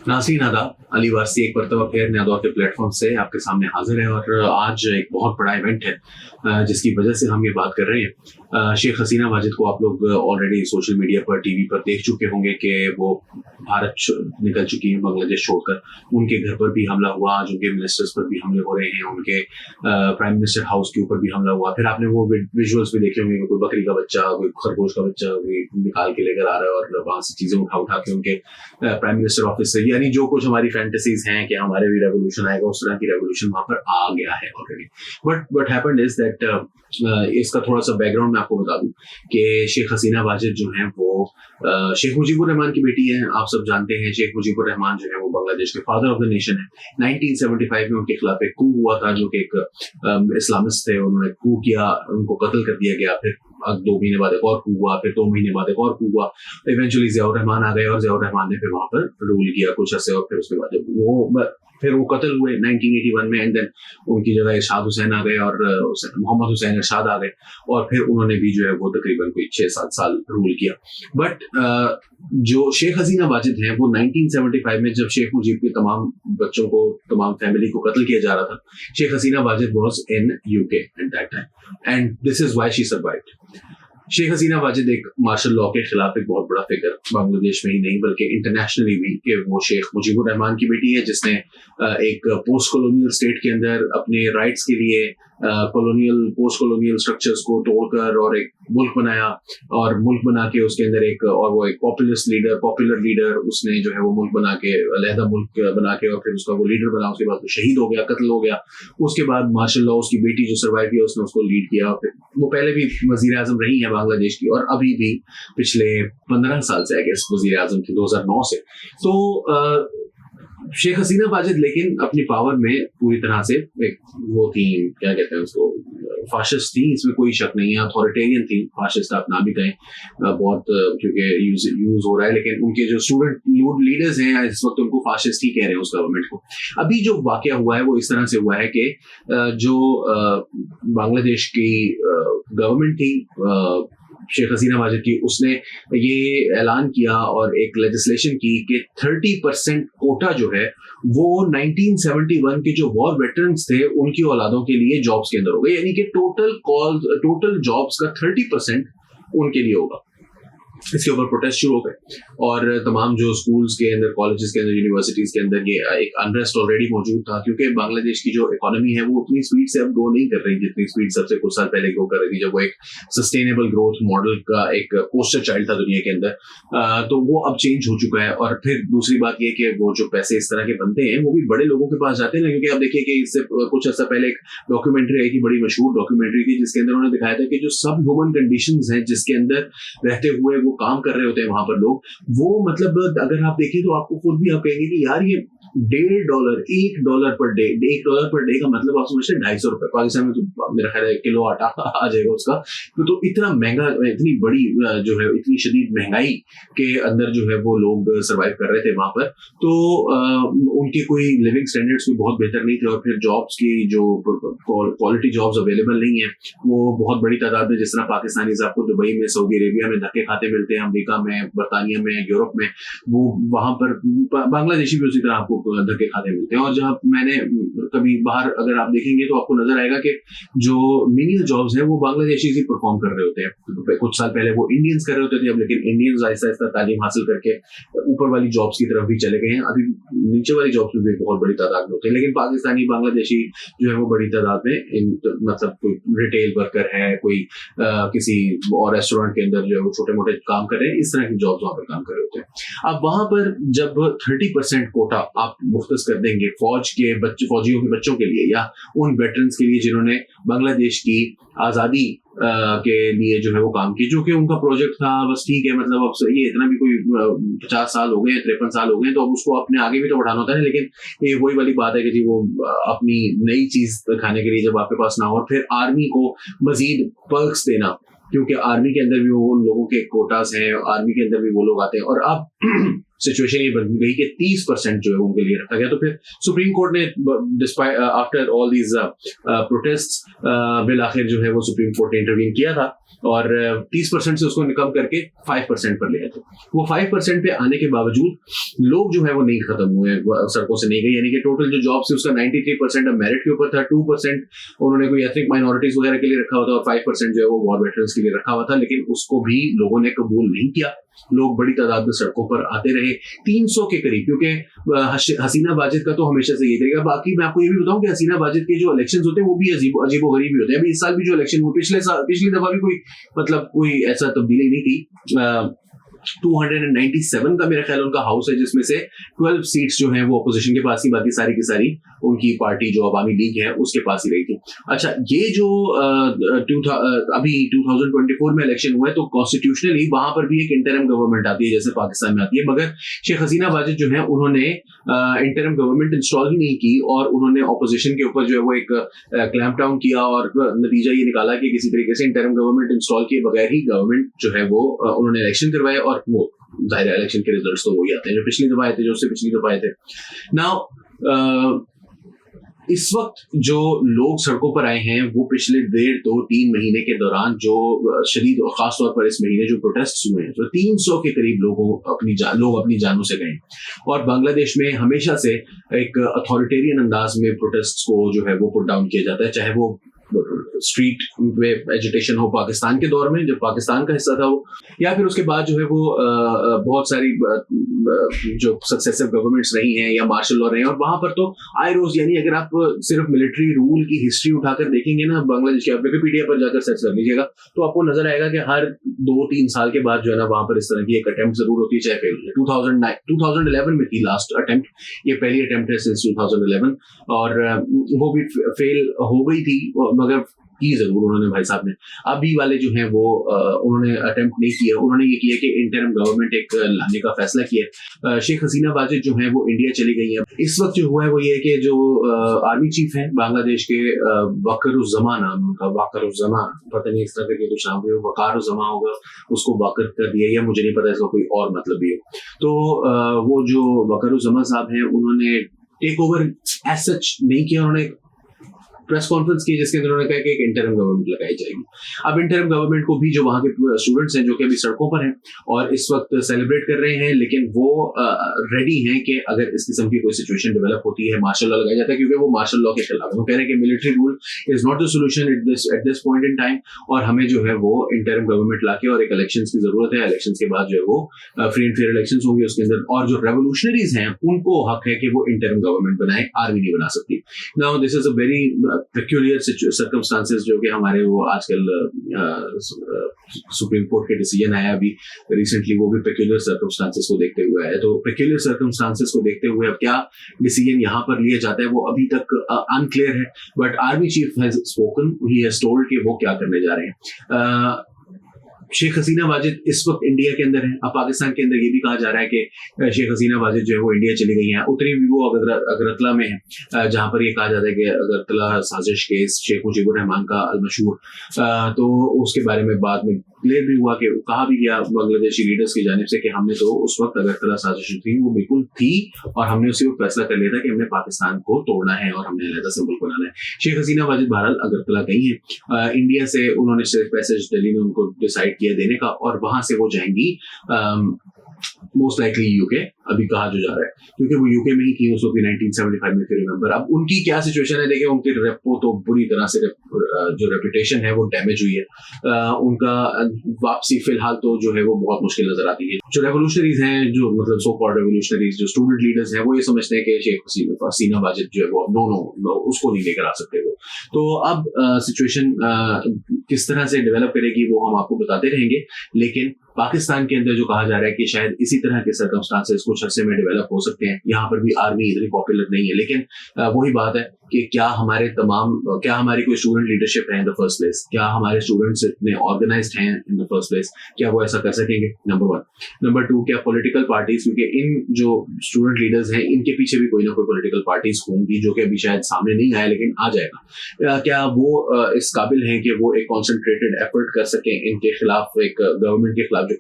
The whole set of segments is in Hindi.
नाज़रीन आदाब, अली वारसी एक मरतबा फिर नया दौर के प्लेटफॉर्म से आपके सामने हाजिर है और आज एक बहुत बड़ा इवेंट है जिसकी वजह से हम ये बात कर रहे हैं। शेख हसीना वाजिद को आप लोग ऑलरेडी सोशल मीडिया पर, टीवी पर देख चुके होंगे कि वो भारत निकल चुकी है बांग्लादेश छोड़कर। उनके घर पर भी हमला हुआ, आज उनके मिनिस्टर्स पर भी हमले हो रहे हैं, उनके प्राइम मिनिस्टर हाउस के ऊपर भी हमला हुआ। फिर आपने वो विजुअल्स भी देखे होंगे, कोई बकरी का बच्चा, कोई खरगोश का बच्चा कोई निकाल के लेकर आ रहा है और वहां से चीजें उठा उठा के उनके प्राइम मिनिस्टर ऑफिस से, यानी जो कुछ हमारी फैंटेसीज हैं कि हमारे भी रेवोल्यूशन आएगा, उस तरह की रेवोल्यूशन वहां पर आ गया है already. But what happened is that, इसका थोड़ा सा बैकग्राउंड मैं आपको बता दूं कि शेख हसीना वाजिद जो है वो शेख मुजीबुर रहमान की बेटी है। आप सब जानते हैं शेख मुजीबुर रहमान जो है वो बांग्लादेश के फादर ऑफ द नेशन है। 1975 में उनके खिलाफ एक कू हुआ था, जो कि एक इस्लामिस्ट थे, उन्होंने कू किया, उनको कत्ल कर दिया गया। फिर 2 महीने बाद एक और कू हुआ, फिर 2 महीने बाद एक और कू हुआ। इवेंचुअली जियाउर रहमान आ गए और जियाउर रहमान ने फिर वहां पर रूल किया कुछ अर्से, और फिर उसके बाद फिर वो कत्ल हुए 1981 में। एंड देन उनकी जगह इरशाद हुसैन आ गए और मोहम्मद हुसैन इरशाद आ गए, और फिर उन्होंने भी जो है वो तकरीबन कोई 6-7 साल रूल किया। बट जो शेख हसीना वाजिद हैं वो 1975 में, जब शेख मुजीब के तमाम बच्चों को, तमाम फैमिली को कत्ल किया जा रहा था, Sheikh Hasina Wazed was in UK at that time, and this is why she survived. Sheikh Hasina Wazed एक मार्शल लॉ के खिलाफ एक बहुत बड़ा फिगर, बांग्लादेश में ही नहीं बल्कि इंटरनेशनली भी, कि वो शेख मुजीबुर रहमान की बेटी है जिसने एक पोस्ट कॉलोनियल स्टेट के अंदर अपने राइट्स के लिए पोस्ट कॉलोनियल स्ट्रक्चर्स को तोड़कर और एक मुल्क बनाया, और मुल्क बना के उसके अंदर वो एक पॉपुलर लीडर उसने जो है वो मुल्क बना के, अलहदा मुल्क बना के, और फिर उसका वो लीडर बना। उसके बाद वो शहीद हो गया, कत्ल हो गया। उसके बाद मार्शल लॉ, उसकी बेटी जो सर्वाइव किया, उसने उसको लीड किया। फिर वो पहले भी वजीर आजम रही है बांग्लादेश की, और अभी भी पिछले 15 साल से आई गेस वजीर आजम थी, 2009 से। तो शेख हसीना वाजिद लेकिन अपनी पावर में पूरी तरह से एक वो थी, क्या कहते हैं उसको, फाशिस्ट थी, इसमें कोई शक नहीं है। अथॉरिटेरियन थी, फाशिस्ट आप ना भी कहें, बहुत क्योंकि यूज हो रहा है, लेकिन उनके जो स्टूडेंट लीडर्स हैं इस वक्त उनको फाशिस्ट ही कह रहे हैं उस गवर्नमेंट को। अभी जो वाकया हुआ है वो इस तरह से हुआ है कि जो बांग्लादेश की गवर्नमेंट थी शेख हसीना वाजिद की, उसने ये ऐलान किया और एक लेजिस्लेशन की कि 30% कोटा जो है वो 1971 के जो वॉर वेटरन्स थे उनकी औलादों के लिए जॉब्स के अंदर हो गए, यानी कि टोटल जॉब्स का 30% उनके लिए होगा। इसके ऊपर प्रोटेस्ट शुरू हो गए, और तमाम जो स्कूल्स के अंदर, कॉलेजेस के अंदर, यूनिवर्सिटीज के अंदर ये एक अनरेस्ट ऑलरेडी मौजूद था, क्योंकि बांग्लादेश की जो इकोनॉमी है वो उतनी स्पीड से अब ग्रो नहीं कर रही जितनी स्पीड सबसे कुछ साल पहले ग्रो कर रही थी, जब वो एक सस्टेनेबल ग्रोथ मॉडल का एक पोस्टर चाइल्ड था दुनिया के अंदर। तो वो अब चेंज हो चुका है। और फिर दूसरी बात ये कि वो जो पैसे इस तरह के बनते हैं वो भी बड़े लोगों के पास जाते हैं ना, क्योंकि आप देखिए कि इससे कुछ अर्सा पहले एक डॉक्यूमेंट्री आई थी, बड़ी मशहूर डॉक्यूमेंट्री थी, जिसके अंदर उन्होंने दिखाया था कि जो सब ह्यूमन कंडीशंस हैं जिसके अंदर रहते हुए वो काम कर रहे होते हैं वहां पर लोग, वो मतलब अगर आप देखें तो आपको खुद भी आप कहेंगे कि यार ये $1.5 पर डे, $1 पर डे का मतलब आप समझते हैं $250। पाकिस्तान में तो मेरा ख्याल है किलो आटा आ जाएगा उसका। तो इतना महंगा, इतनी बड़ी जो है, इतनी शदीद महंगाई के अंदर जो है वो लोग सर्वाइव कर रहे थे वहां पर। तो उनके कोई लिविंग स्टैंडर्ड्स भी बहुत बेहतर नहीं थे, और फिर जॉब्स की जो क्वालिटी जॉब्स अवेलेबल नहीं है वो बहुत बड़ी तादाद में, जिस तरह पाकिस्तानी आपको दुबई में, सऊदी अरेबिया में धक्के खाते मिलते हैं, अमेरिका में, बरतानिया में, यूरोप में, वो वहां पर बांग्लादेशी भी उसी तरह आपको धक्के खाते मिलते हैं। और जहां मैंने कभी बाहर अगर आप देखेंगे तो आपको नजर आएगा कि जो मिनियल जॉब्स हैं वो बांग्लादेशी ही परफॉर्म कर रहे होते हैं। कुछ साल पहले वो इंडियंस कर रहे होते थे, अब लेकिन इंडियंस आहिस्ता आहिस्ता तालीम हासिल करके ऊपर वाली जॉब्स की तरफ भी चले गए हैं। अभी नीचे वाली जॉब्स में भी बहुत बड़ी तादाद में होते हैं, लेकिन पाकिस्तानी, बांग्लादेशी जो है वो बड़ी तादाद में, मतलब कोई रिटेल वर्कर है, कोई किसी और रेस्टोरेंट के अंदर जो है वो छोटे मोटे काम कर रहे हैं, इस तरह की जॉब्स वहां पर काम कर रहे होते हैं। अब वहां पर जब 30% कोटा आप मुख्तस कर देंगे फौजियों के बच्चों के लिए, या उन वेटरन्स के लिए जिन्होंने बांग्लादेश की आजादी के लिए जो है वो काम की, जो कि उनका प्रोजेक्ट था, बस ठीक है, मतलब अब ये इतना भी कोई 50 साल हो गए, 53 साल हो गए, तो अब उसको अपने आगे भी तो बढ़ाना होता है। लेकिन ये वही वाली बात है कि जी वो अपनी नई चीज खाने के लिए जब आपके पास ना हो, और फिर आर्मी को मजीद पर्क्स देना, क्योंकि आर्मी के अंदर भी वो उन लोगों के कोटास हैं, आर्मी के अंदर भी वो लोग आते हैं। और अब सिचुएशन ये बन गई कि 30% जो है उनके लिए रखा गया। तो फिर सुप्रीम कोर्ट ने despite after all these protests bill आखिर जो है वो सुप्रीम कोर्ट ने इंटरवीन किया था और 30% से उसको कम करके 5% पर ले आए थे। वो 5% पे आने के बावजूद लोग जो है वो नहीं खत्म हुए, सड़कों से नहीं गए, यानी कि टोटल जो जॉब्स है उसका 93% अब मेरिट के ऊपर था, 2% उन्होंने कोई एथनिक माइनॉरिटीज वगैरह के लिए रखा हुआ था और 5% जो है वो वॉर वेटरन्स के लिए रखा हुआ था, लेकिन उसको भी लोगों ने कबूल नहीं किया। लोग बड़ी तादाद में सड़कों पर आते रहे, 300 के करीब, क्योंकि हसीना वाजिद का तो हमेशा से यही तरीका। बाकी मैं आपको ये भी बताऊं कि हसीना वाजिद के जो इलेक्शंस होते हैं वो भी अजीबो गरीब ही होते हैं। अभी इस साल भी जो इलेक्शन हुए, पिछली दफा भी कोई ऐसा तब्दीली नहीं थी। 297 का मेरा ख्याल उनका हाउस है, जिसमें से 12 सीट्स जो हैं वो अपोजिशन के पास ही, बाकी सारी की सारी उनकी पार्टी जो अवामी लीग है उसके पास ही रही थी। अच्छा, ये जो अभी 2024 में इलेक्शन हुआ है तो कॉन्स्टिट्यूशनली वहां पर भी एक इंटरिम गवर्नमेंट आती है जैसे पाकिस्तान में आती है, मगर शेख हसीना वाजिद जो है उन्होंने इंटरिम गवर्नमेंट इंस्टॉल ही नहीं की और उन्होंने ऑपोजिशन के ऊपर जो है वो एक क्लैंप डाउन किया और नतीजा ये निकाला कि किसी तरीके से इंटरिम गवर्नमेंट इंस्टॉल किए बगैर ही गवर्नमेंट जो है वो उन्होंने इलेक्शन करवाए और वो जाहिर इलेक्शन के रिजल्ट्स तो वही आते हैं जो पिछली दफा आए थे, जो उससे पिछली दफा आए थे। नाउ इस वक्त जो लोग सड़कों पर आए हैं वो पिछले 1.5-2-3 महीने के दौरान जो शदीद और खासतौर पर इस महीने जो प्रोटेस्ट हुए हैं तो 300 के करीब लोग अपनी जानों से गए। और बांग्लादेश में हमेशा से एक अथॉरिटेरियन अंदाज में प्रोटेस्ट को जो है वो पुट डाउन किया जाता है, चाहे वो स्ट्रीट में एजिटेशन हो पाकिस्तान के दौर में जब पाकिस्तान का हिस्सा था वो, या फिर उसके बाद जो है वो बहुत सारी जो सक्सेसिव गवर्नमेंट्स रही हैं या मार्शल लॉ रहे हैं, और वहां पर तो आए रोज, यानी अगर आप सिर्फ मिलिट्री रूल की हिस्ट्री उठाकर देखेंगे ना बांग्लादेश के, आप विकिपीडिया पर जाकर सर्च कर लीजिएगा तो आपको नजर आएगा कि हर 2-3 साल के बाद जो है ना वहां पर इस तरह की एक अटेम्प्ट जरूर होती है, चाहे फेल। 2011 में थी लास्ट अटेम्प्ट, ये पहली अटेम्प्ट है सिंस 2011 और वो भी फेल हो गई थी, मगर की जरूर उन्होंने भाई साहब ने। अभी वाले जो हैं वो उन्होंने अटेम्प्ट नहीं किया, उन्होंने ये किया कि इंटरिम गवर्नमेंट एक लाने का फैसला किया। शेख हसीना वाजिद जो है वो इंडिया चली गई है। इस वक्त जो हुआ है वो ये है कि जो आर्मी चीफ है बांग्लादेश के, वकारुज़्ज़मा नाम उनका, वकारुज़्ज़मा, पता नहीं इस तरह करके कुछ नाम है, वकारुज़्ज़मा होगा, उसको वाकर कर दिया या मुझे नहीं पता इसका कोई और मतलब भी है। तो वो जो वकारुज़्ज़मा साहब हैं उन्होंने टेक ओवर एज सच नहीं किया, उन्होंने प्रेस कॉन्फ्रेंस की जिसके अंदर उन्होंने कहा कि एक इंटरिम गवर्नमेंट लगाई जाएगी। अब इंटरिम गवर्नमेंट को भी जो वहां के स्टूडेंट्स हैं जो कि अभी सड़कों पर हैं और इस वक्त सेलिब्रेट कर रहे हैं, लेकिन वो रेडी हैं कि अगर इस किस्म की कोई सिचुएशन डेवलप होती है मार्शल लॉ लगाया जाता है, क्योंकि वो मार्शल लॉ के खिलाफ है। वो कह रहे हैं कि military rule is not the solution at this point in time, और हमें जो है वो इंटरिम गवर्नमेंट लाके और एक इलेक्शंस की जरूरत है। इलेक्शंस के बाद जो है वो फ्री एंड फेयर इलेक्शंस होंगे उसके अंदर, और जो रेवोल्यूशनरीज हैं उनको हक है कि वो इंटरिम गवर्नमेंट बनाए, आर्मी नहीं बना सकती। Now this is a very peculiar circumstances जो कि हमारे वो आजकल सुप्रीम कोर्ट के डिसीजन आया अभी रिसेंटली, वो भी पेक्यूलियर सर्कमस्टांसेस को देखते हुए आया। तो पेक्यूलियर सर्कमस्टांसेस को देखते हुए अब क्या डिसीजन यहाँ पर लिया जाता है वो अभी तक अनक्लियर है, but army chief has spoken, he has told कि वो क्या करने जा रहे हैं। शेख हसीना वाजिद इस वक्त इंडिया के अंदर है। अब पाकिस्तान के अंदर ये भी कहा जा रहा है कि शेख हसीना वाजिद जो है वो इंडिया चली गई हैं, उतरी भी वो अगरतला में है, जहां पर ये कहा जाता है कि अगरतला साजिश केस शेख मुजीबुर रहमान का अलमशहूर, तो उसके बारे में बाद में क्लियर भी हुआ कि कहा भी गया बांग्लादेशी लीडर्स की जानिब से कि हमने तो उस वक्त अगरतला साजिश थी वो बिल्कुल थी और हमने उसी वक्त फैसला कर लिया था कि हमने पाकिस्तान को तोड़ना है और हमने अलग से मुल्क बनाना है। शेख हसीना वाजिद बहरहाल अगरतला गई हैं, इंडिया से उन्होंने सिर्फ पैसेज दिल्ली में उनको डिसाइड किया देने का, और वहां से वो जाएंगी मोस्ट लाइकली यूके, अभी कहा जो जा रहा है, क्योंकि वो यूके में ही थी उसको 1975 में, फिर रिमेंबर। अब उनकी क्या सिचुएशन है देखें, उनके रेपो तो बुरी तरह से जो रेपुटेशन है वो डैमेज हुई है, उनका वापसी फिलहाल तो जो है वो बहुत मुश्किल नजर आती है। जो रेवोल्यूशनरीज हैं, जो मतलब सो कॉल्ड रेवोल्यूशनरीज, जो स्टूडेंट लीडर्स हैं, वो ये समझते हैं कि शेख हसीना वाजिद जो है वो नो उसको नहीं लेकर आ सकते वो। तो अब सिचुएशन किस तरह से डेवलप करेगी वो हम आपको बताते रहेंगे, लेकिन पाकिस्तान के अंदर जो कहा जा रहा है कि शायद इसी तरह के सर्कमस्टांसेस कुछ अरसे में डेवलप हो सकते हैं। यहाँ पर भी आर्मी इतनी पॉपुलर नहीं है, लेकिन वही बात है कि क्या हमारी कोई स्टूडेंट लीडरशिप है इन द फर्स्ट प्लेस, क्या हमारे स्टूडेंट्स इतने ऑर्गेनाइज्ड हैं इन द फर्स्ट प्लेस, क्या वो ऐसा कर सकेंगे, नंबर 1। नंबर 2, क्या पॉलिटिकल पार्टीज, क्योंकि इन जो स्टूडेंट लीडर्स हैं इनके पीछे भी कोई ना कोई पॉलिटिकल पार्टीज होंगी, जो कि अभी शायद सामने नहीं आया लेकिन आ जाएगा, क्या वो इस काबिल हैं कि वो एक कॉन्सेंट्रेटेड एफर्ट कर सकें इनके खिलाफ, एक गवर्नमेंट के खिलाफ जो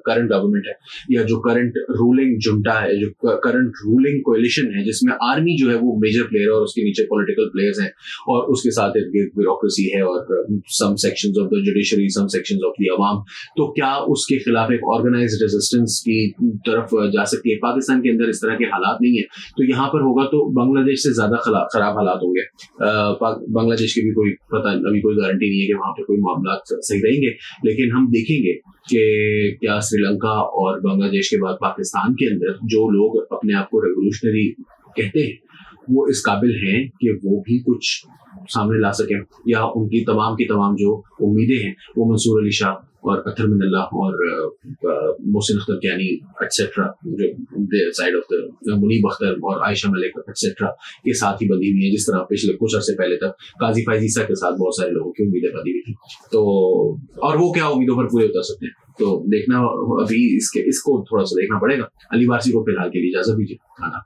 करंट गवर्नमेंट है या जो करंट रूलिंग जुंटा है, जो करंट रूलिंग कोalition है, जिसमें आर्मी जो है वो मेजर प्लेयर है और उसके नीचे पॉलिटिकल प्लेयर्स हैं और उसके साथ ब्यूरोक्रेसी है और some sections of the judiciary, some sections of the अवाम, तो क्या उसके खिलाफ एक ऑर्गेनाइज्ड रेजिस्टेंस की तरफ जा सकती है? पाकिस्तान के अंदर इस तरह के हालात नहीं है, तो यहाँ पर होगा तो बांग्लादेश से ज्यादा खराब हालात होंगे। बांग्लादेश की भी कोई पता, अभी कोई गारंटी नहीं है कि वहां पर कोई मामला सही रहेंगे, लेकिन हम देखेंगे कि क्या श्रीलंका और बांग्लादेश के बाद पाकिस्तान के अंदर जो लोग अपने आप को रेवोल्यूशनरी कहते हैं वो इस काबिल हैं कि वो भी कुछ सामने ला सकें, या उनकी तमाम की तमाम जो उम्मीदें हैं वो मंसूर अली शाह और अतर मिनल्लाह और मोहसिन अख्तर कैनी एटसेट्रा, जो side of the Munib Akhtar और आयशा मलिक एटसेट्रा के साथ ही बंधी हुई है, जिस तरह पिछले कुछ अर्से पहले तक काजी फायजीसा के साथ बहुत सारे लोगों की उम्मीदें बंधी हुई थी। तो और वो क्या उम्मीदों पर पूरे उतर सकते हैं, तो देखना अभी इसको थोड़ा सा देखना पड़ेगा। अली वारसी को फिलहाल के लिए इजाजत दीजिए। खाना